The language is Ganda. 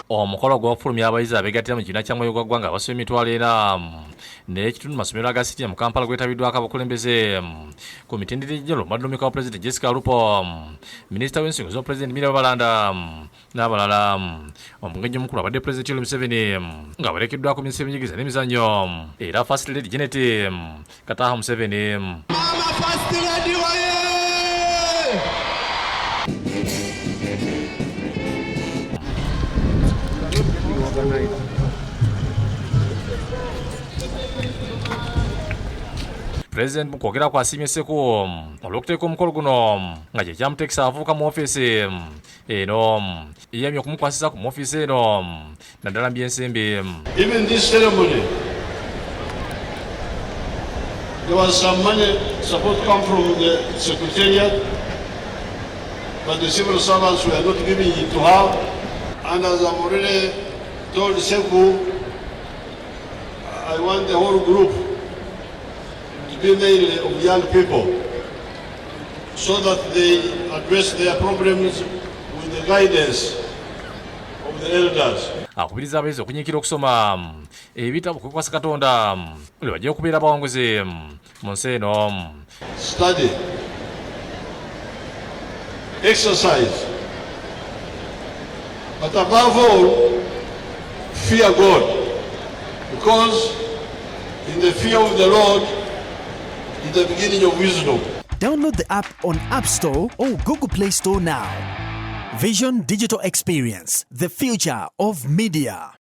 omukolo gw'okufulumya abayizi abeegattira mu kibiina kya mwoyo ggwanga abasoma emitwalo 4 n'ekitundu masomero aga sitiya mu Kampala gwetabiddwako abakulembeze ku mitendera egy'enjawulo Maddumika wa Pulezidenti Jessica Alupo, Minisita w'ensingo z'Opulezidenti Miriam Balanda n'abalala. Omugenyi omukulu abadde Pulezidenti Museveni ng'awerekeddwako minisitule y'ebyenjigiriza n'emizannyo era First Lady Janet Kataha Museveni. President mukwogera kwasiimye Sseko olw'okuteeka omukolo guno nga kye kyamuteekesa avuuka mu ofiisi eno eyamye okumukwasisa ku ofiisi eno naddala mu byensimbi. Even this ceremony, there was some money supposed to come from the Secretariat, but the civil servants were not giving it to her. And as I've already told Seku, I want the whole group to be mainly of young people so that they address their problems with the guidance of the elders. Akubiriza abayizi okunyiikira okusoma ebitabo okukwasa Katonda lwe bajja okubeera abawanguzi mu nsi eno. Study, exercise, but above all, fear God, because in the fear of the Lord is the beginning of wisdom. Download the app on App Store or Google Play Store now. Vision Digital Experience, the future of media.